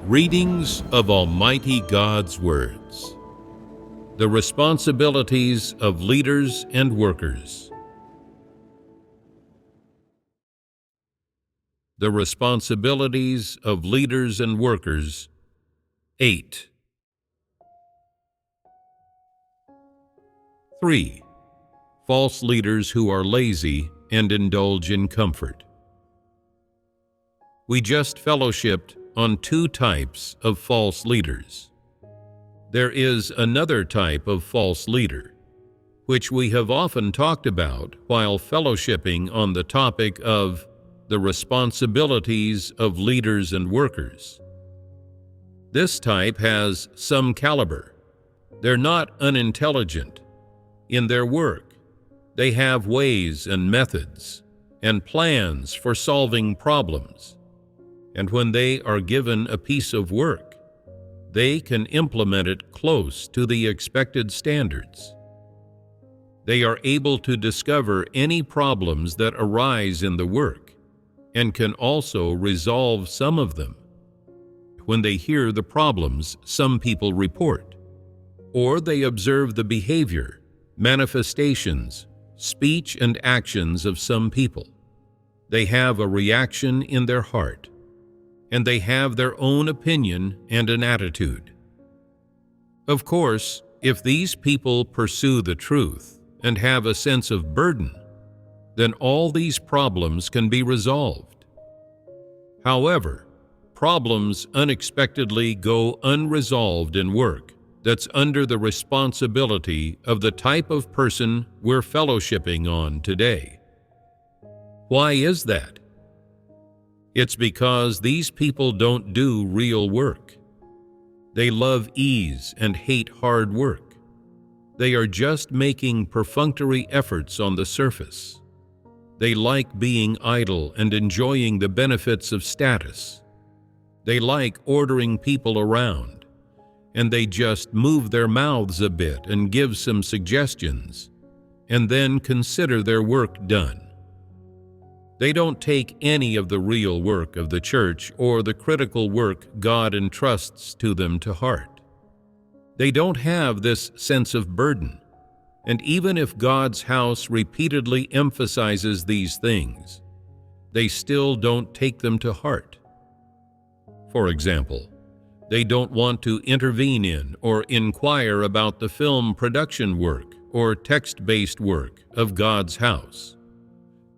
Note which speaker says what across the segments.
Speaker 1: Readings of Almighty God's Words. The responsibilities of leaders and workers. The responsibilities of leaders and workers. 8. 3. False leaders who are lazy and indulge in comfort. We just fellowshipped on 2 types of false leaders. There is another type of false leader, which we have often talked about while fellowshipping on the topic of the responsibilities of leaders and workers. This type has some caliber. They're not unintelligent. In their work, they have ways and methods and plans for solving problems. And when they are given a piece of work, they can implement it close to the expected standards. They are able to discover any problems that arise in the work and can also resolve some of them. When they hear the problems some people report, or they observe the behavior, manifestations, speech, and actions of some people, they have a reaction in their heart, and they have their own opinion and an attitude. Of course, if these people pursue the truth and have a sense of burden, then all these problems can be resolved. However, problems unexpectedly go unresolved in work that's under the responsibility of the type of person we're fellowshipping on today. Why is that? It's because these people don't do real work. They love ease and hate hard work. They are just making perfunctory efforts on the surface. They like being idle and enjoying the benefits of status. They like ordering people around, and they just move their mouths a bit and give some suggestions, and then consider their work done. They don't take any of the real work of the church or the critical work God entrusts to them to heart. They don't have this sense of burden, and even if God's house repeatedly emphasizes these things, they still don't take them to heart. For example, they don't want to intervene in or inquire about the film production work or text-based work of God's house.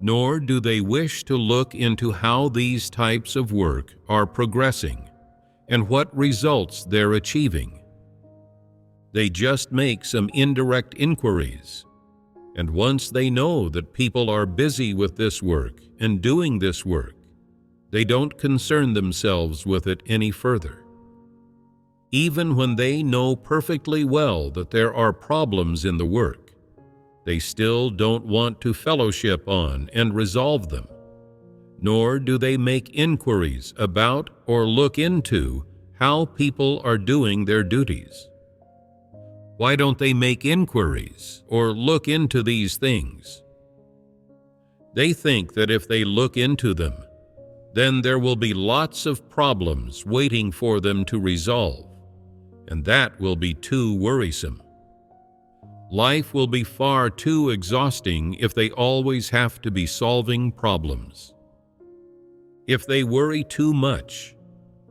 Speaker 1: Nor do they wish to look into how these types of work are progressing and what results they're achieving. They just make some indirect inquiries, and once they know that people are busy with this work and doing this work, they don't concern themselves with it any further. Even when they know perfectly well that there are problems in the work, they still don't want to fellowship on and resolve them, nor do they make inquiries about or look into how people are doing their duties. Why don't they make inquiries or look into these things? They think that if they look into them, then there will be lots of problems waiting for them to resolve, and that will be too worrisome. Life will be far too exhausting if they always have to be solving problems. If they worry too much,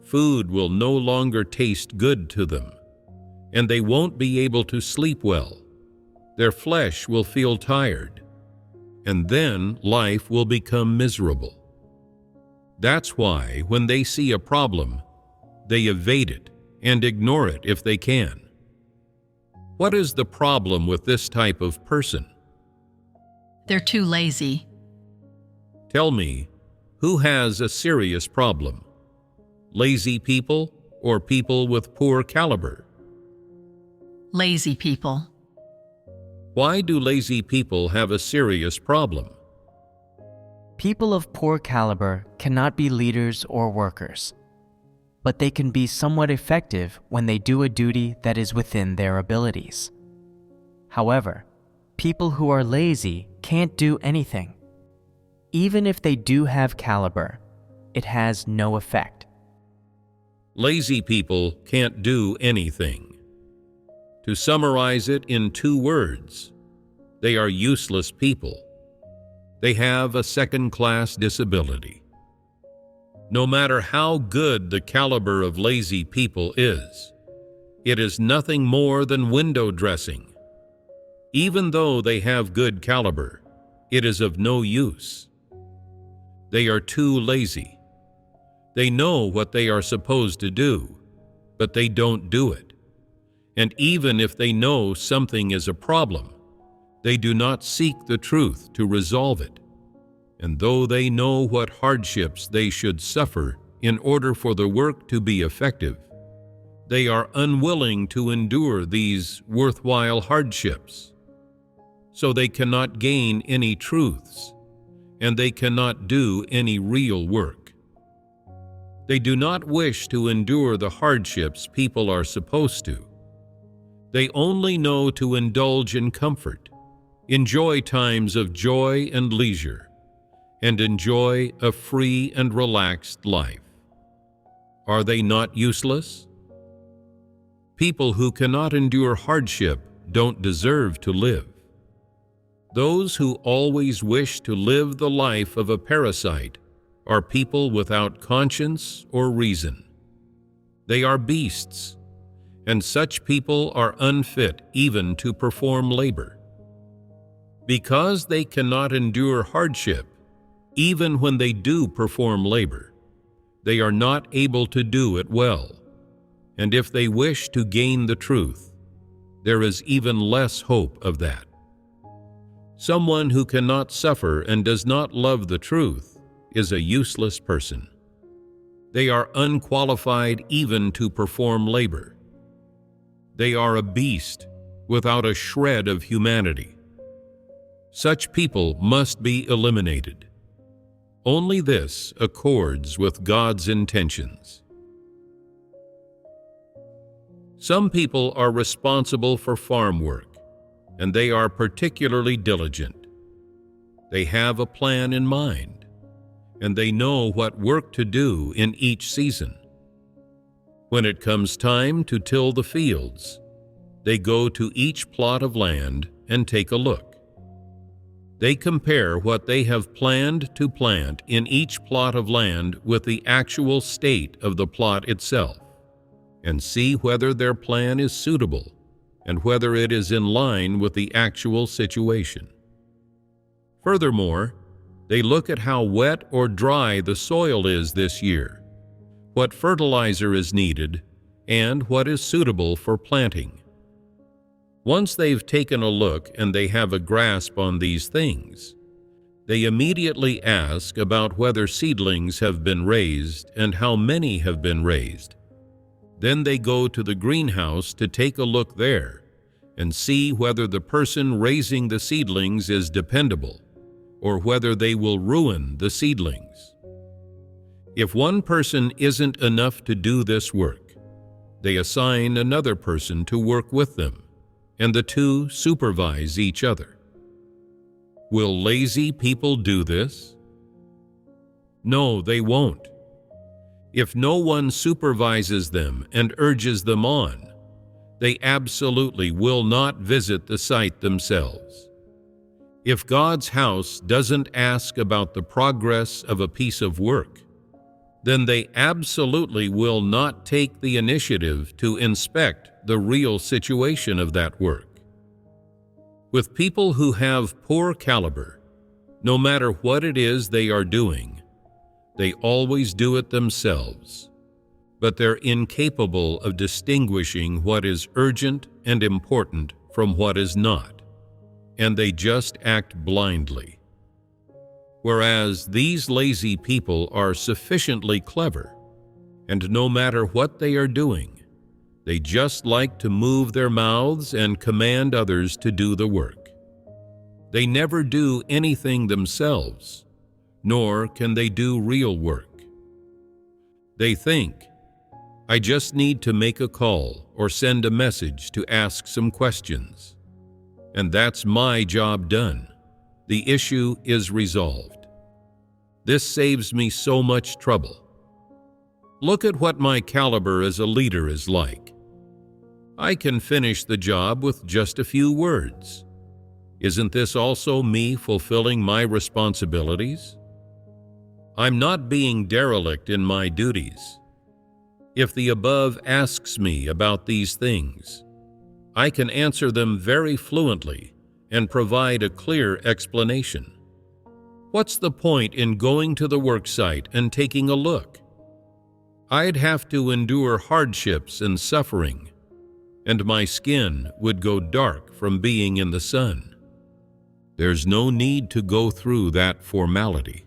Speaker 1: food will no longer taste good to them, and they won't be able to sleep well. Their flesh will feel tired, and then life will become miserable. That's why when they see a problem, they evade it and ignore it if they can. What is the problem with this type of person?
Speaker 2: They're too lazy.
Speaker 1: Tell me, who has a serious problem? Lazy people or people with poor caliber?
Speaker 2: Lazy people.
Speaker 1: Why do lazy people have a serious problem?
Speaker 3: People of poor caliber cannot be leaders or workers, but they can be somewhat effective when they do a duty that is within their abilities. However, people who are lazy can't do anything. Even if they do have caliber, it has no effect.
Speaker 1: Lazy people can't do anything. To summarize it in 2 words, they are useless people. They have a second-class disability. No matter how good the caliber of lazy people is, it is nothing more than window dressing. Even though they have good caliber, it is of no use. They are too lazy. They know what they are supposed to do, but they don't do it. And even if they know something is a problem, they do not seek the truth to resolve it. And though they know what hardships they should suffer in order for the work to be effective, they are unwilling to endure these worthwhile hardships. So they cannot gain any truths, and they cannot do any real work. They do not wish to endure the hardships people are supposed to. They only know to indulge in comfort, enjoy times of joy and leisure, and enjoy a free and relaxed life. Are they not useless? People who cannot endure hardship don't deserve to live. Those who always wish to live the life of a parasite are people without conscience or reason. They are beasts, and such people are unfit even to perform labor. Because they cannot endure hardship, even when they do perform labor, they are not able to do it well. And if they wish to gain the truth, there is even less hope of that. Someone who cannot suffer and does not love the truth is a useless person. They are unqualified even to perform labor. They are a beast without a shred of humanity. Such people must be eliminated. Only this accords with God's intentions. Some people are responsible for farm work, and they are particularly diligent. They have a plan in mind, and they know what work to do in each season. When it comes time to till the fields, they go to each plot of land and take a look. They compare what they have planned to plant in each plot of land with the actual state of the plot itself, and see whether their plan is suitable and whether it is in line with the actual situation. Furthermore, they look at how wet or dry the soil is this year, what fertilizer is needed, and what is suitable for planting. Once they've taken a look and they have a grasp on these things, they immediately ask about whether seedlings have been raised and how many have been raised. Then they go to the greenhouse to take a look there and see whether the person raising the seedlings is dependable or whether they will ruin the seedlings. If one person isn't enough to do this work, they assign another person to work with them, and the two supervise each other. Will lazy people do this? No, they won't. If no one supervises them and urges them on, they absolutely will not visit the site themselves. If God's house doesn't ask about the progress of a piece of work, then they absolutely will not take the initiative to inspect the real situation of that work. With people who have poor caliber, no matter what it is they are doing, they always do it themselves, but they're incapable of distinguishing what is urgent and important from what is not, and they just act blindly. Whereas these lazy people are sufficiently clever, and no matter what they are doing, they just like to move their mouths and command others to do the work. They never do anything themselves, nor can they do real work. They think, I just need to make a call or send a message to ask some questions, and that's my job done. The issue is resolved. This saves me so much trouble. Look at what my caliber as a leader is like. I can finish the job with just a few words. Isn't this also me fulfilling my responsibilities? I'm not being derelict in my duties. If the above asks me about these things, I can answer them very fluently and provide a clear explanation. What's the point in going to the worksite and taking a look? I'd have to endure hardships and suffering, and my skin would go dark from being in the sun. There's no need to go through that formality.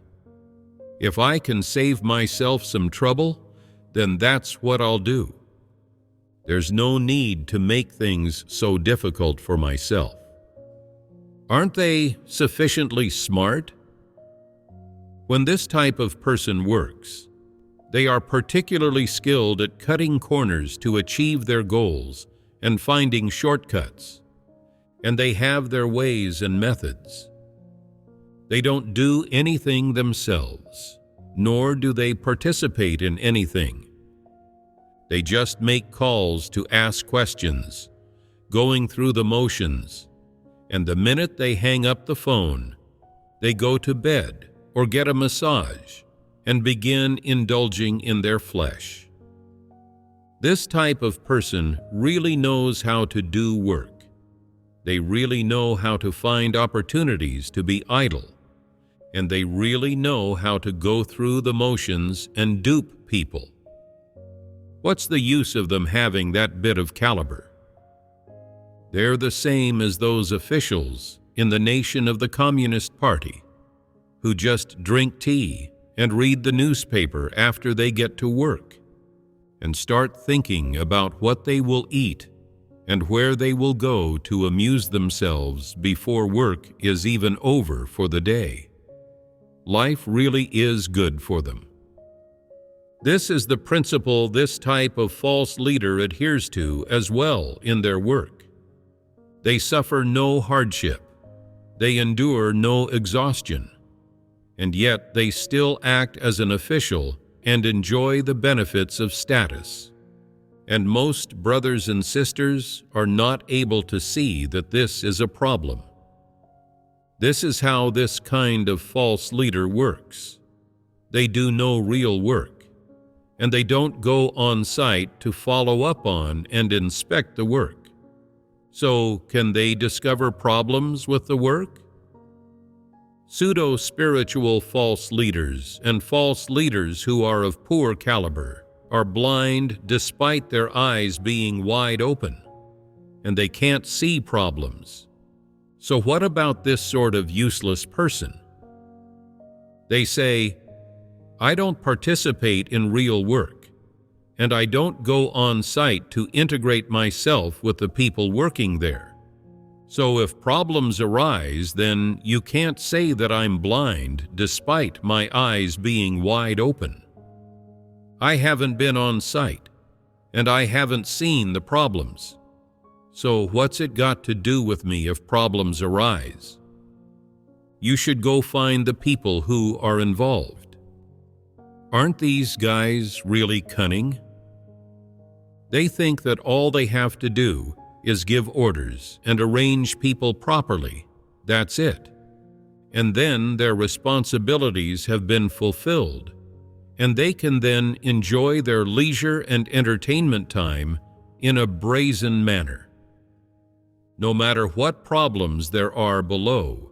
Speaker 1: If I can save myself some trouble, then that's what I'll do. There's no need to make things so difficult for myself. Aren't they sufficiently smart? When this type of person works, they are particularly skilled at cutting corners to achieve their goals and finding shortcuts, and they have their ways and methods. They don't do anything themselves, nor do they participate in anything. They just make calls to ask questions, going through the motions, and the minute they hang up the phone, they go to bed or get a massage and begin indulging in their flesh. This type of person really knows how to do work. They really know how to find opportunities to be idle, and they really know how to go through the motions and dupe people. What's the use of them having that bit of caliber? They're the same as those officials in the nation of the Communist Party who just drink tea and read the newspaper after they get to work and start thinking about what they will eat and where they will go to amuse themselves before work is even over for the day. Life really is good for them. This is the principle this type of false leader adheres to as well in their work. They suffer no hardship. They endure no exhaustion. And yet they still act as an official and enjoy the benefits of status. And most brothers and sisters are not able to see that this is a problem. This is how this kind of false leader works. They do no real work, and they don't go on site to follow up on and inspect the work. So, can they discover problems with the work? Pseudo-spiritual false leaders and false leaders who are of poor caliber are blind despite their eyes being wide open, and they can't see problems. So what about this sort of useless person? They say, I don't participate in real work, and I don't go on site to integrate myself with the people working there. So if problems arise, then you can't say that I'm blind despite my eyes being wide open. I haven't been on site, and I haven't seen the problems. So what's it got to do with me if problems arise? You should go find the people who are involved. Aren't these guys really cunning? They think that all they have to do is give orders and arrange people properly. That's it. And then their responsibilities have been fulfilled, and they can then enjoy their leisure and entertainment time in a brazen manner. No matter what problems there are below,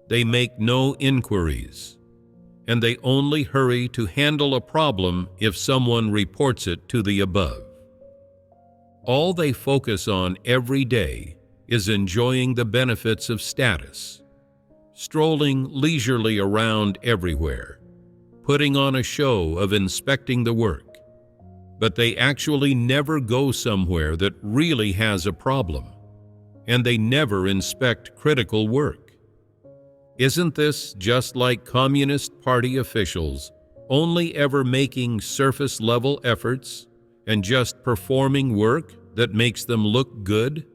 Speaker 1: they make no inquiries, and they only hurry to handle a problem if someone reports it to the above. All they focus on every day is enjoying the benefits of status, strolling leisurely around everywhere, putting on a show of inspecting the work, but they actually never go somewhere that really has a problem, and they never inspect critical work. Isn't this just like Communist Party officials only ever making surface-level efforts and just performing work that makes them look good?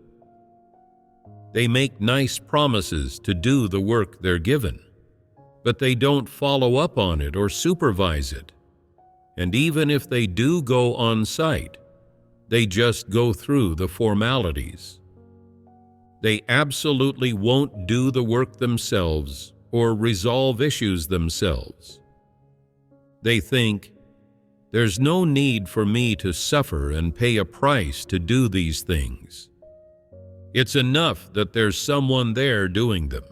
Speaker 1: They make nice promises to do the work they're given, but they don't follow up on it or supervise it. And even if they do go on site, they just go through the formalities. They absolutely won't do the work themselves or resolve issues themselves. They think, there's no need for me to suffer and pay a price to do these things. It's enough that there's someone there doing them.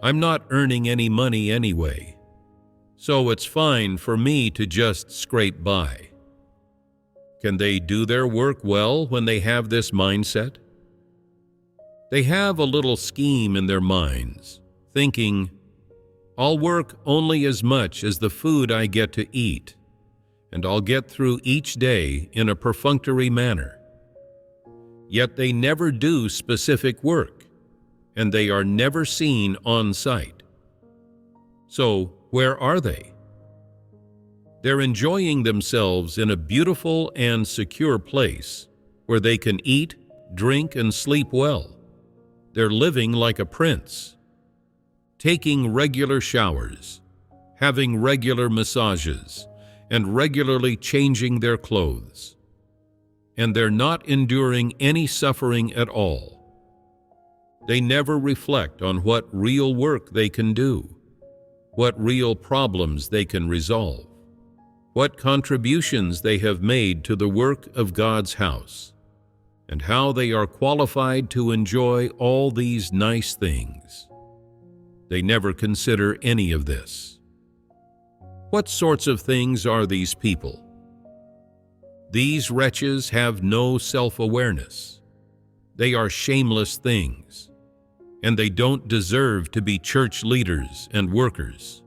Speaker 1: I'm not earning any money anyway, so it's fine for me to just scrape by. Can they do their work well when they have this mindset? They have a little scheme in their minds, thinking, I'll work only as much as the food I get to eat, and I'll get through each day in a perfunctory manner. Yet they never do specific work, and they are never seen on site. So, where are they? They're enjoying themselves in a beautiful and secure place where they can eat, drink, and sleep well. They're living like a prince, taking regular showers, having regular massages, and regularly changing their clothes. And they're not enduring any suffering at all. They never reflect on what real work they can do, what real problems they can resolve, what contributions they have made to the work of God's house, and how they are qualified to enjoy all these nice things. They never consider any of this. What sorts of things are these people? These wretches have no self-awareness. They are shameless things, and they don't deserve to be church leaders and workers.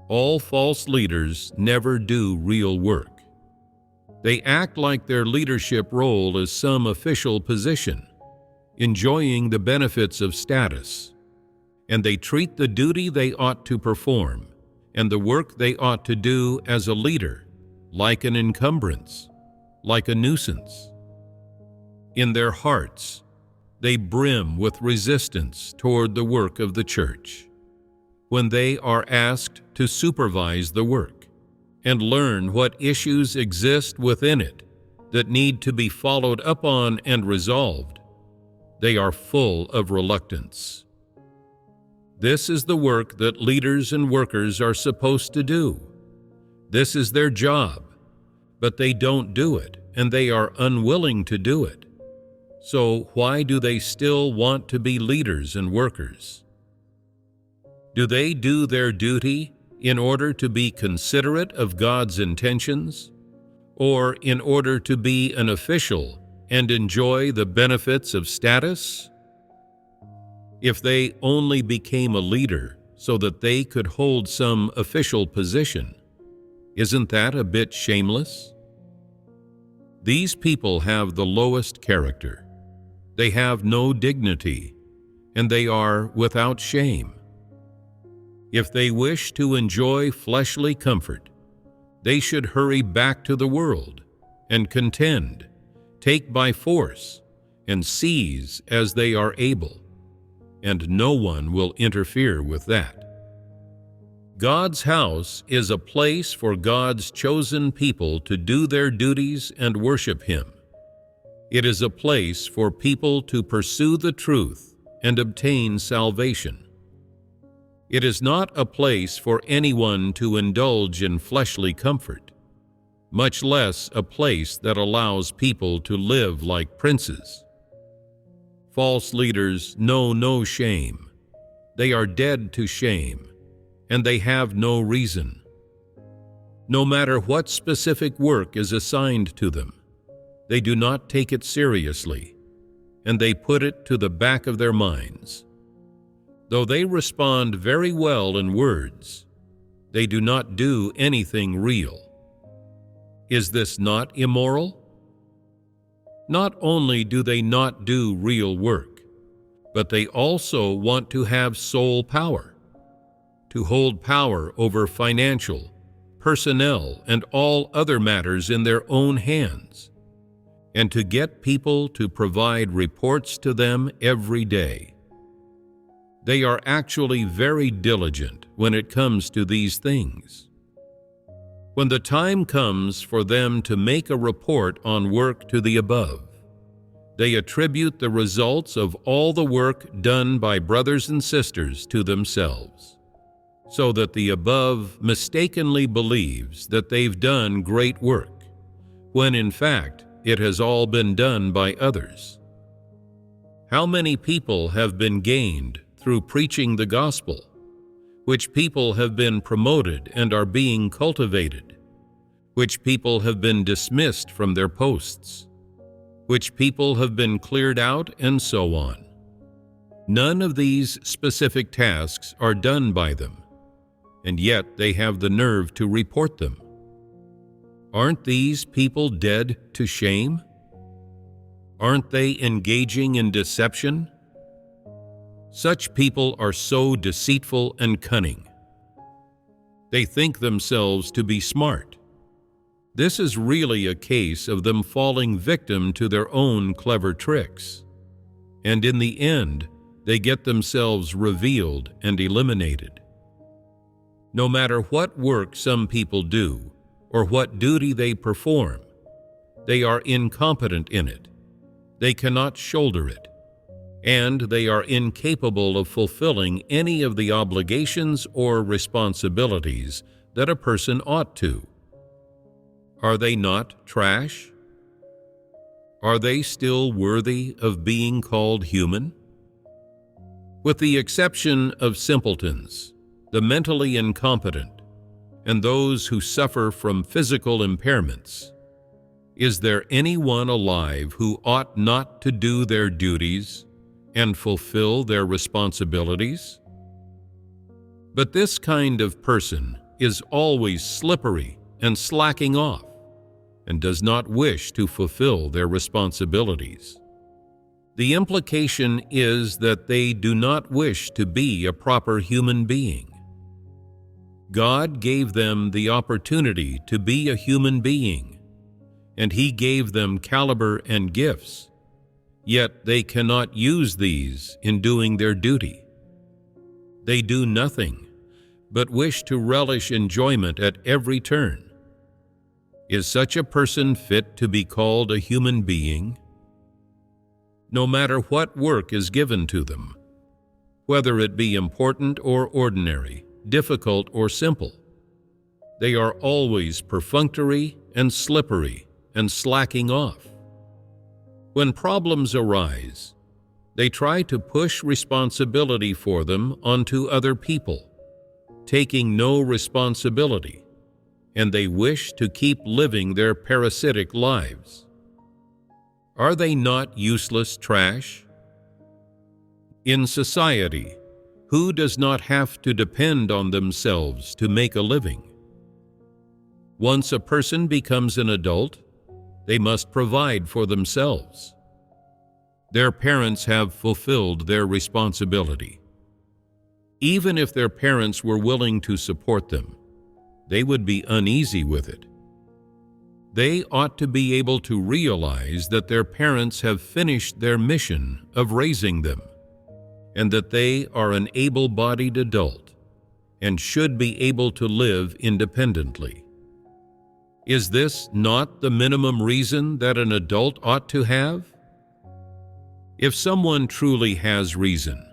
Speaker 1: All false leaders never do real work. They act like their leadership role is some official position, enjoying the benefits of status, and they treat the duty they ought to perform and the work they ought to do as a leader like an encumbrance, like a nuisance. In their hearts, they brim with resistance toward the work of the church when they are asked to supervise the work and learn what issues exist within it that need to be followed up on and resolved. They are full of reluctance. This is the work that leaders and workers are supposed to do. This is their job, but they don't do it, and they are unwilling to do it. So why do they still want to be leaders and workers? Do they do their duty in order to be considerate of God's intentions, or in order to be an official and enjoy the benefits of status? If they only became a leader so that they could hold some official position, isn't that a bit shameless? These people have the lowest character. They have no dignity, and they are without shame. If they wish to enjoy fleshly comfort, they should hurry back to the world and contend, take by force, and seize as they are able, and no one will interfere with that. God's house is a place for God's chosen people to do their duties and worship Him. It is a place for people to pursue the truth and obtain salvation. It is not a place for anyone to indulge in fleshly comfort, much less a place that allows people to live like princes. False leaders know no shame. They are dead to shame, and they have no reason. No matter what specific work is assigned to them, they do not take it seriously, and they put it to the back of their minds. Though they respond very well in words, they do not do anything real. Is this not immoral? Not only do they not do real work, but they also want to have sole power, to hold power over financial, personnel, and all other matters in their own hands, and to get people to provide reports to them every day. They are actually very diligent when it comes to these things. When the time comes for them to make a report on work to the above, they attribute the results of all the work done by brothers and sisters to themselves, so that the above mistakenly believes that they've done great work, when in fact it has all been done by others. How many people have been gained through preaching the gospel, which people have been promoted and are being cultivated, which people have been dismissed from their posts, which people have been cleared out, and so on. None of these specific tasks are done by them, and yet they have the nerve to report them. Aren't these people dead to shame? Aren't they engaging in deception? Such people are so deceitful and cunning. They think themselves to be smart. This is really a case of them falling victim to their own clever tricks. And in the end, they get themselves revealed and eliminated. No matter what work some people do, or what duty they perform, they are incompetent in it. They cannot shoulder it, and they are incapable of fulfilling any of the obligations or responsibilities that a person ought to. Are they not trash? Are they still worthy of being called human? With the exception of simpletons, the mentally incompetent, and those who suffer from physical impairments, is there anyone alive who ought not to do their duties and fulfill their responsibilities? But this kind of person is always slippery and slacking off, and does not wish to fulfill their responsibilities. The implication is that they do not wish to be a proper human being. God gave them the opportunity to be a human being, and He gave them caliber and gifts, yet they cannot use these in doing their duty. They do nothing, but wish to relish enjoyment at every turn. Is such a person fit to be called a human being? No matter what work is given to them, whether it be important or ordinary, difficult or simple, they are always perfunctory and slippery and slacking off. When problems arise, they try to push responsibility for them onto other people, taking no responsibility, and they wish to keep living their parasitic lives. Are they not useless trash? In society, who does not have to depend on themselves to make a living? Once a person becomes an adult, they must provide for themselves. Their parents have fulfilled their responsibility. Even if their parents were willing to support them, they would be uneasy with it. They ought to be able to realize that their parents have finished their mission of raising them, and that they are an able-bodied adult and should be able to live independently. Is this not the minimum reason that an adult ought to have? If someone truly has reason,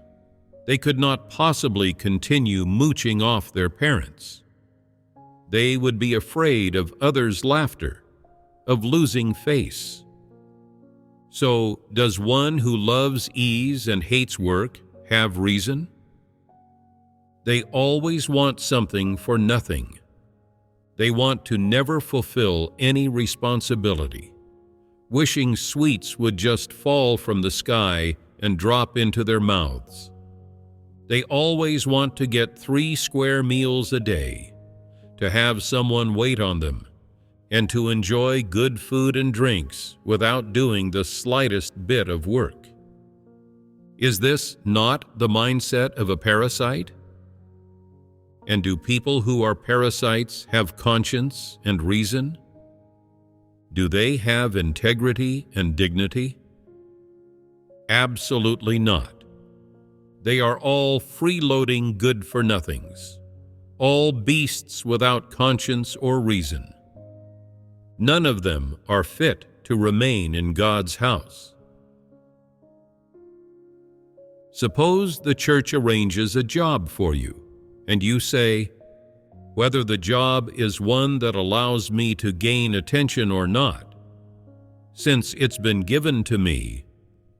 Speaker 1: they could not possibly continue mooching off their parents. They would be afraid of others' laughter, of losing face. So, does one who loves ease and hates work have reason? They always want something for nothing. They want to never fulfill any responsibility, wishing sweets would just fall from the sky and drop into their mouths. They always want to get 3 square meals a day, to have someone wait on them, and to enjoy good food and drinks without doing the slightest bit of work. Is this not the mindset of a parasite? And do people who are parasites have conscience and reason? Do they have integrity and dignity? Absolutely not. They are all freeloading good-for-nothings, all beasts without conscience or reason. None of them are fit to remain in God's house. Suppose the church arranges a job for you, and you say, "Whether the job is one that allows me to gain attention or not, since it's been given to me,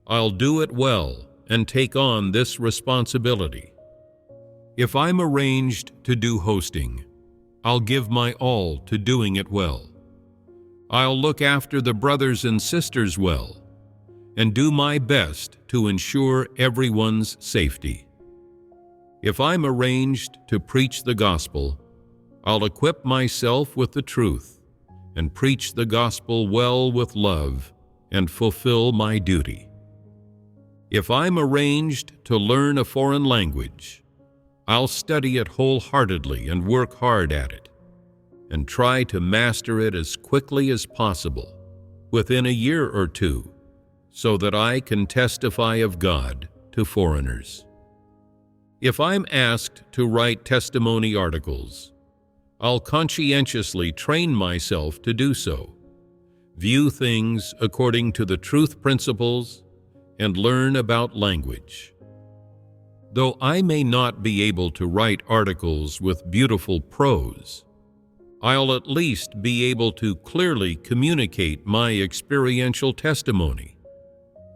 Speaker 1: I'll do it well and take on this responsibility. If I'm arranged to do hosting, I'll give my all to doing it well. I'll look after the brothers and sisters well, and do my best to ensure everyone's safety. If I'm arranged to preach the gospel, I'll equip myself with the truth and preach the gospel well with love and fulfill my duty. If I'm arranged to learn a foreign language, I'll study it wholeheartedly and work hard at it, and try to master it as quickly as possible, within a year or two, so that I can testify of God to foreigners. If I'm asked to write testimony articles, I'll conscientiously train myself to do so, view things according to the truth principles, and learn about language. Though I may not be able to write articles with beautiful prose, I'll at least be able to clearly communicate my experiential testimony,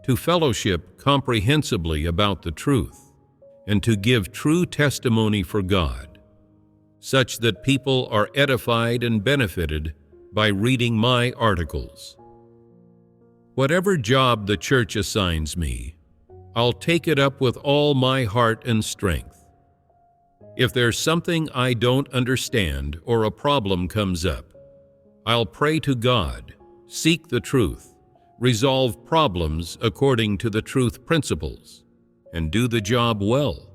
Speaker 1: to fellowship comprehensibly about the truth, and to give true testimony for God, such that people are edified and benefited by reading my articles. Whatever job the church assigns me, I'll take it up with all my heart and strength. If there's something I don't understand or a problem comes up, I'll pray to God, seek the truth, resolve problems according to the truth principles, and do the job well.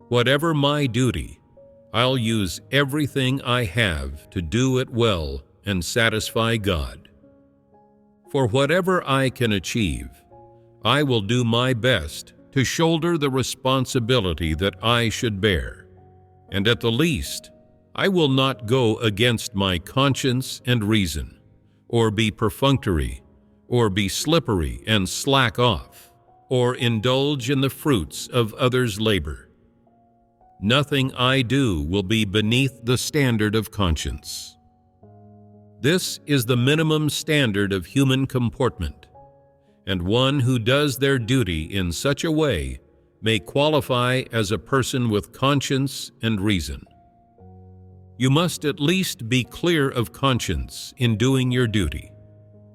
Speaker 1: Whatever my duty, I'll use everything I have to do it well and satisfy God. For whatever I can achieve, I will do my best to shoulder the responsibility that I should bear, and at the least, I will not go against my conscience and reason, or be perfunctory, or be slippery and slack off, or indulge in the fruits of others' labor. Nothing I do will be beneath the standard of conscience. This is the minimum standard of human comportment, and one who does their duty in such a way may qualify as a person with conscience and reason. You must at least be clear of conscience in doing your duty,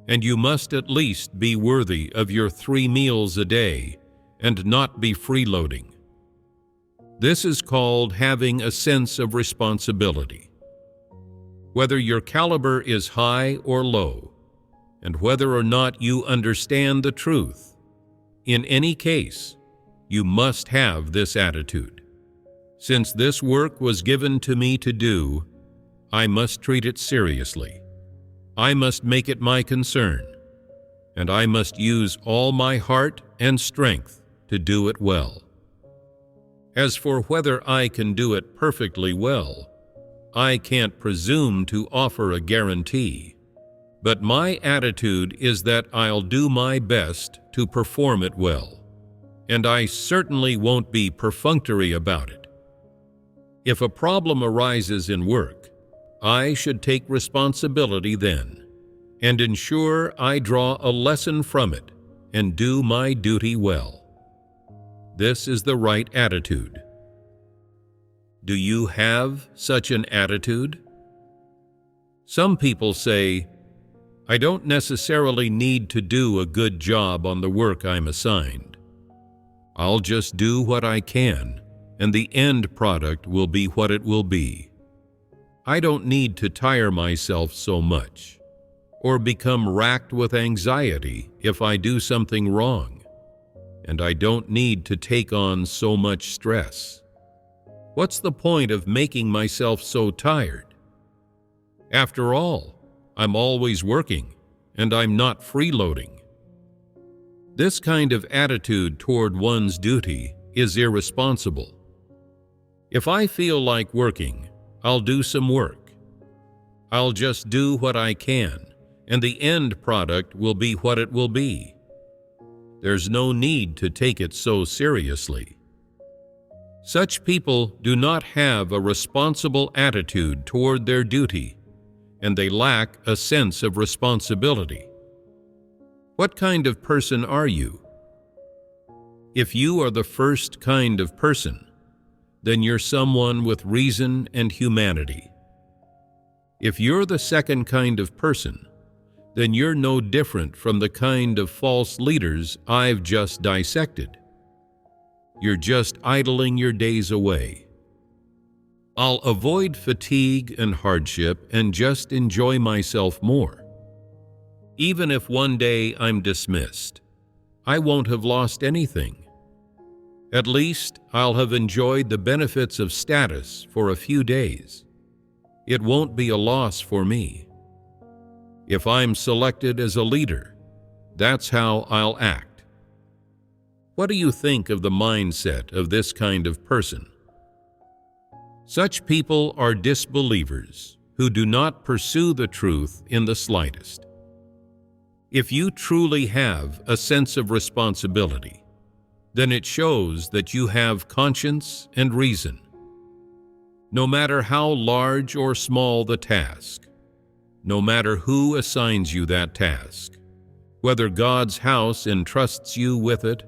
Speaker 1: and you must at least be worthy of your 3 meals a day and not be freeloading. This is called having a sense of responsibility. Whether your caliber is high or low, and whether or not you understand the truth, in any case, you must have this attitude. Since this work was given to me to do, I must treat it seriously. I must make it my concern, and I must use all my heart and strength to do it well. As for whether I can do it perfectly well, I can't presume to offer a guarantee, but my attitude is that I'll do my best to perform it well, and I certainly won't be perfunctory about it. If a problem arises in work, I should take responsibility then, and ensure I draw a lesson from it and do my duty well. This is the right attitude. Do you have such an attitude? Some people say, "I don't necessarily need to do a good job on the work I'm assigned. I'll just do what I can, and the end product will be what it will be. I don't need to tire myself so much, or become racked with anxiety if I do something wrong, and I don't need to take on so much stress. What's the point of making myself so tired? After all, I'm always working, and I'm not freeloading." This kind of attitude toward one's duty is irresponsible. If I feel like working, I'll do some work. I'll just do what I can, and the end product will be what it will be. There's no need to take it so seriously. Such people do not have a responsible attitude toward their duty, and they lack a sense of responsibility. What kind of person are you? If you are the first kind of person, then you're someone with reason and humanity. If you're the second kind of person, then you're no different from the kind of false leaders I've just dissected. You're just idling your days away. I'll avoid fatigue and hardship and just enjoy myself more. Even if one day I'm dismissed, I won't have lost anything. At least I'll have enjoyed the benefits of status for a few days. It won't be a loss for me. If I'm selected as a leader, that's how I'll act. What do you think of the mindset of this kind of person? Such people are disbelievers who do not pursue the truth in the slightest. If you truly have a sense of responsibility, then it shows that you have conscience and reason. No matter how large or small the task, no matter who assigns you that task, whether God's house entrusts you with it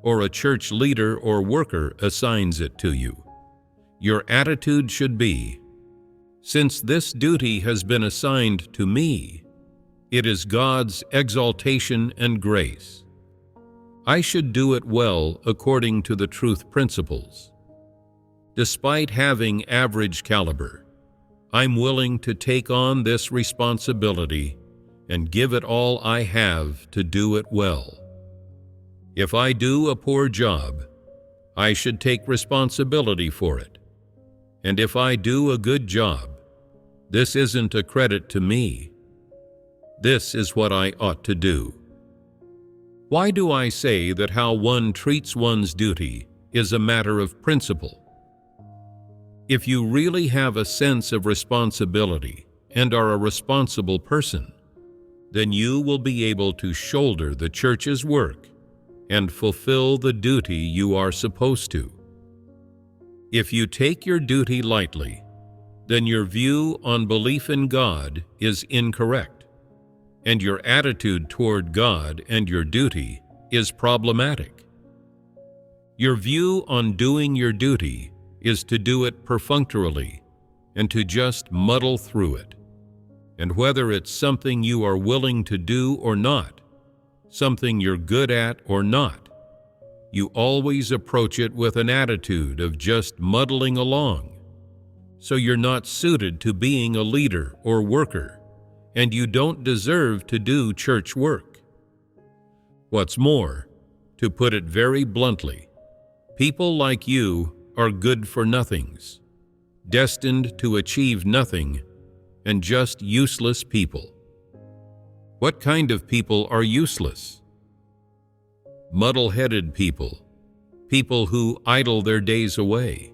Speaker 1: or a church leader or worker assigns it to you, your attitude should be, since this duty has been assigned to me, it is God's exaltation and grace. I should do it well according to the truth principles. Despite having average caliber, I'm willing to take on this responsibility and give it all I have to do it well. If I do a poor job, I should take responsibility for it. And if I do a good job, this isn't a credit to me. This is what I ought to do. Why do I say that how one treats one's duty is a matter of principle? If you really have a sense of responsibility and are a responsible person, then you will be able to shoulder the church's work and fulfill the duty you are supposed to. If you take your duty lightly, then your view on belief in God is incorrect, and your attitude toward God and your duty is problematic. Your view on doing your duty is to do it perfunctorily and to just muddle through it. And whether it's something you are willing to do or not, something you're good at or not, you always approach it with an attitude of just muddling along. So you're not suited to being a leader or worker, and you don't deserve to do church work. What's more, to put it very bluntly, people like you are good for nothings, destined to achieve nothing, and just useless people. What kind of people are useless? Muddle-headed people, people who idle their days away.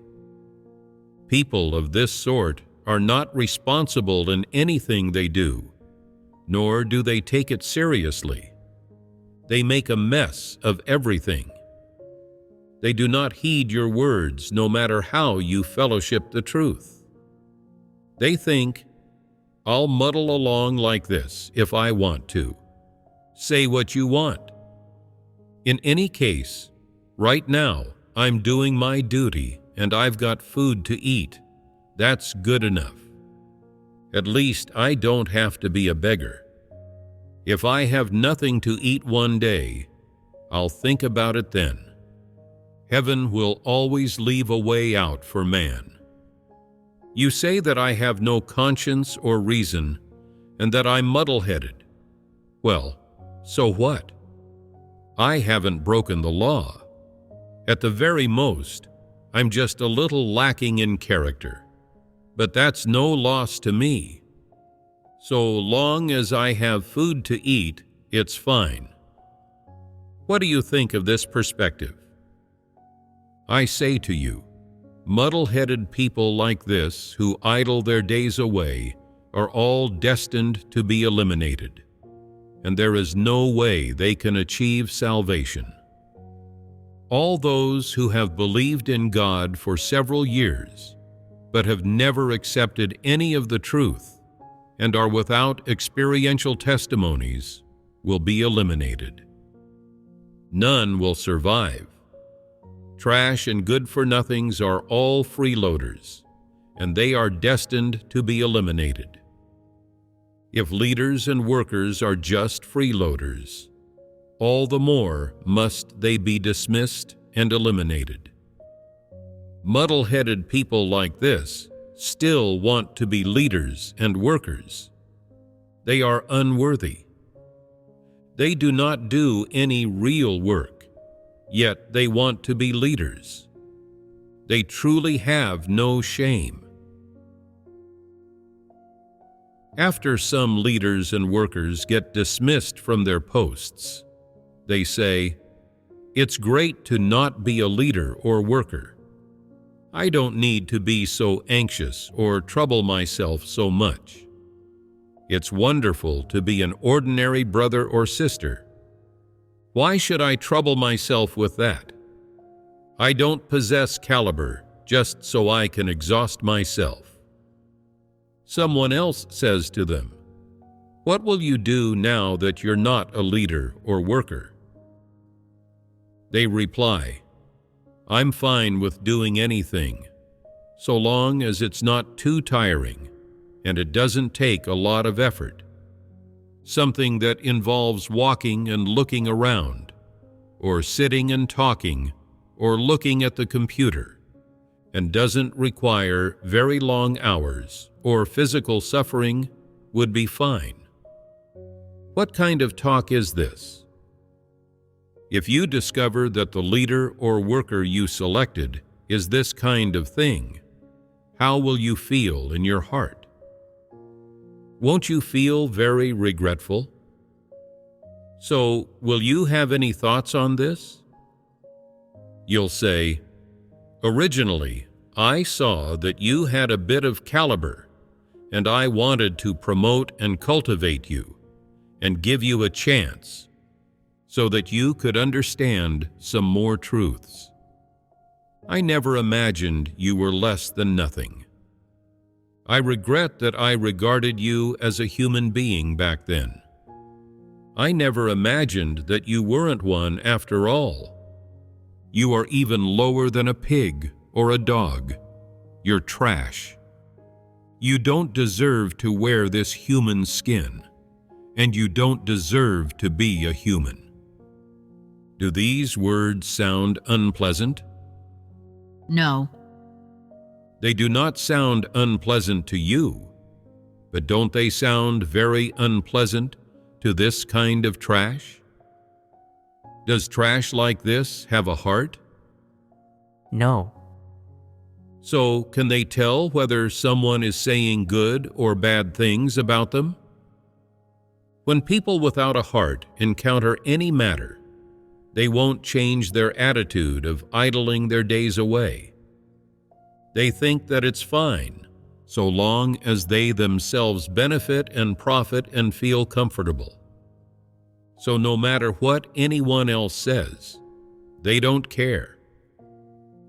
Speaker 1: People of this sort are not responsible in anything they do, nor do they take it seriously. They make a mess of everything. They do not heed your words no matter how you fellowship the truth. They think, I'll muddle along like this if I want to. Say what you want. In any case, right now, I'm doing my duty and I've got food to eat. That's good enough. At least I don't have to be a beggar. If I have nothing to eat one day, I'll think about it then. Heaven will always leave a way out for man. You say that I have no conscience or reason and that I'm muddle-headed. Well, so what? I haven't broken the law. At the very most, I'm just a little lacking in character. But that's no loss to me. So long as I have food to eat, it's fine. What do you think of this perspective? I say to you, muddle-headed people like this who idle their days away are all destined to be eliminated, and there is no way they can achieve salvation. All those who have believed in God for several years, but have never accepted any of the truth and are without experiential testimonies, will be eliminated. None will survive. Trash and good-for-nothings are all freeloaders, and they are destined to be eliminated. If leaders and workers are just freeloaders, all the more must they be dismissed and eliminated. Muddle-headed people like this still want to be leaders and workers. They are unworthy. They do not do any real work, yet they want to be leaders. They truly have no shame. After some leaders and workers get dismissed from their posts, they say, "It's great to not be a leader or worker. I don't need to be so anxious or trouble myself so much. It's wonderful to be an ordinary brother or sister. Why should I trouble myself with that? I don't possess caliber just so I can exhaust myself." Someone else says to them, "What will you do now that you're not a leader or worker?" They reply, "I'm fine with doing anything, so long as it's not too tiring and it doesn't take a lot of effort. Something that involves walking and looking around, or sitting and talking, or looking at the computer, and doesn't require very long hours or physical suffering would be fine." What kind of talk is this? If you discover that the leader or worker you selected is this kind of thing, how will you feel in your heart? Won't you feel very regretful? So, will you have any thoughts on this? You'll say, "Originally, I saw that you had a bit of caliber, and I wanted to promote and cultivate you, and give you a chance, so that you could understand some more truths. I never imagined you were less than nothing. I regret that I regarded you as a human being back then. I never imagined that you weren't one after all. You are even lower than a pig or a dog. You're trash. You don't deserve to wear this human skin, and you don't deserve to be a human." Do these words sound unpleasant?
Speaker 2: No.
Speaker 1: They do not sound unpleasant to you, but don't they sound very unpleasant to this kind of trash? Does trash like this have a heart?
Speaker 3: No.
Speaker 1: So, can they tell whether someone is saying good or bad things about them? When people without a heart encounter any matter, they won't change their attitude of idling their days away. They think that it's fine, so long as they themselves benefit and profit and feel comfortable. So no matter what anyone else says, they don't care.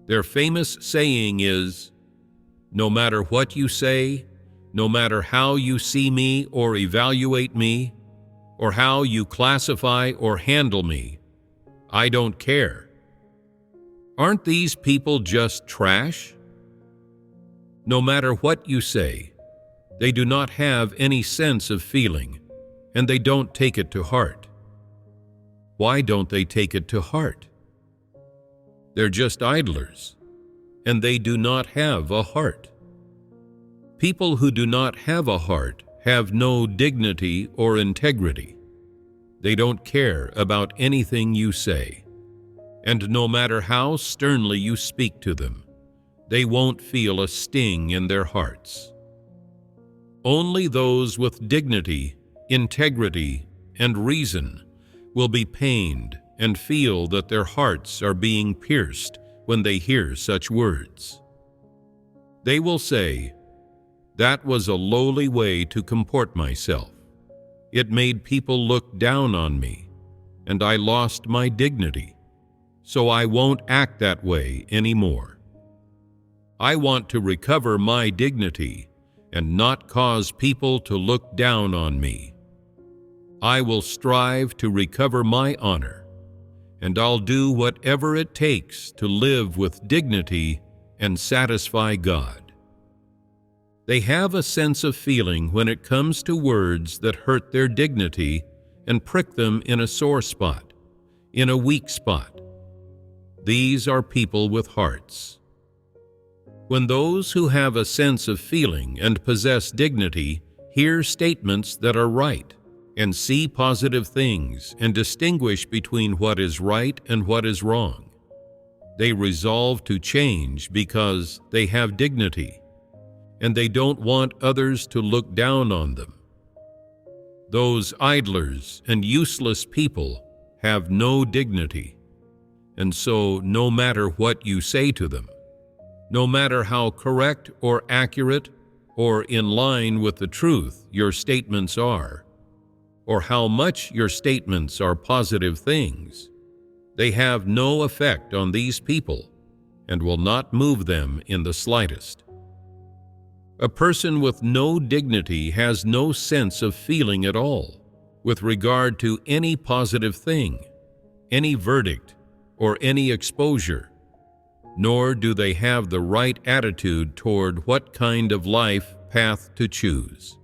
Speaker 1: Their famous saying is, "No matter what you say, no matter how you see me or evaluate me, or how you classify or handle me, I don't care." Aren't these people just trash? No matter what you say, they do not have any sense of feeling, and they don't take it to heart. Why don't they take it to heart? They're just idlers, and they do not have a heart. People who do not have a heart have no dignity or integrity. They don't care about anything you say, and no matter how sternly you speak to them, they won't feel a sting in their hearts. Only those with dignity, integrity, and reason will be pained and feel that their hearts are being pierced when they hear such words. They will say, "That was a lowly way to comport myself. It made people look down on me, and I lost my dignity, so I won't act that way anymore. I want to recover my dignity and not cause people to look down on me. I will strive to recover my honor, and I'll do whatever it takes to live with dignity and satisfy God." They have a sense of feeling when it comes to words that hurt their dignity and prick them in a sore spot, in a weak spot. These are people with hearts. When those who have a sense of feeling and possess dignity hear statements that are right, and see positive things and distinguish between what is right and what is wrong, they resolve to change because they have dignity, and they don't want others to look down on them. Those idlers and useless people have no dignity, and so no matter what you say to them, no matter how correct or accurate or in line with the truth your statements are, or how much your statements are positive things, they have no effect on these people and will not move them in the slightest. A person with no dignity has no sense of feeling at all with regard to any positive thing, any verdict, or any exposure, nor do they have the right attitude toward what kind of life path to choose.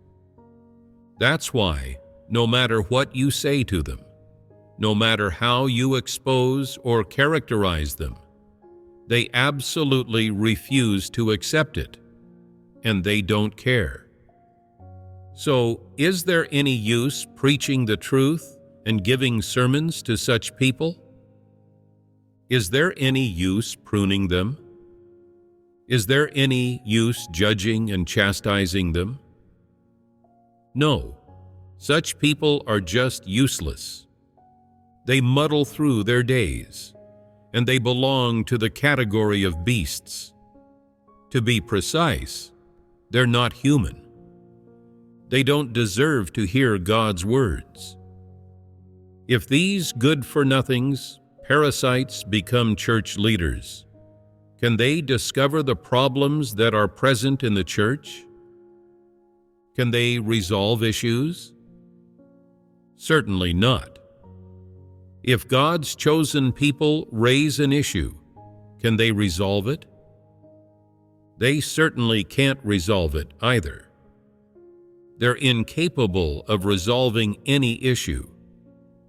Speaker 1: That's why, no matter what you say to them, no matter how you expose or characterize them, they absolutely refuse to accept it, and they don't care. So, is there any use preaching the truth and giving sermons to such people? Is there any use pruning them? Is there any use judging and chastising them? No. Such people are just useless. They muddle through their days, and they belong to the category of beasts. To be precise, they're not human. They don't deserve to hear God's words. If these good-for-nothings, parasites, become church leaders, can they discover the problems that are present in the church? Can they resolve issues? Certainly not. If God's chosen people raise an issue, can they resolve it? They certainly can't resolve it either. They're incapable of resolving any issue,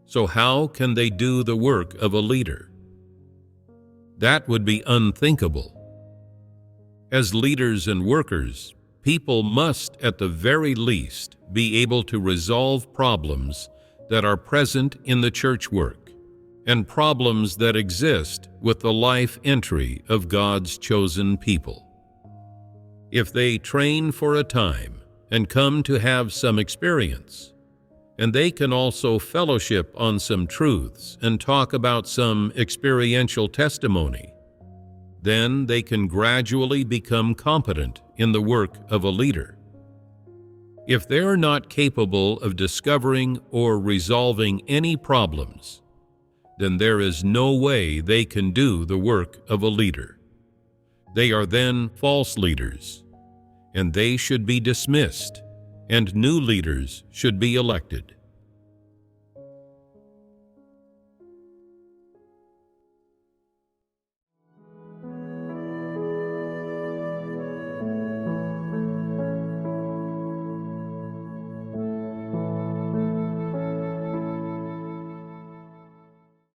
Speaker 1: so how can they do the work of a leader? That would be unthinkable. As leaders and workers, people must, at the very least, be able to resolve problems that are present in the church work, and problems that exist with the life entry of God's chosen people. If they train for a time and come to have some experience, and they can also fellowship on some truths and talk about some experiential testimony, then they can gradually become competent in the work of a leader. If they're not capable of discovering or resolving any problems, then there is no way they can do the work of a leader. They are then false leaders, and they should be dismissed, and new leaders should be elected.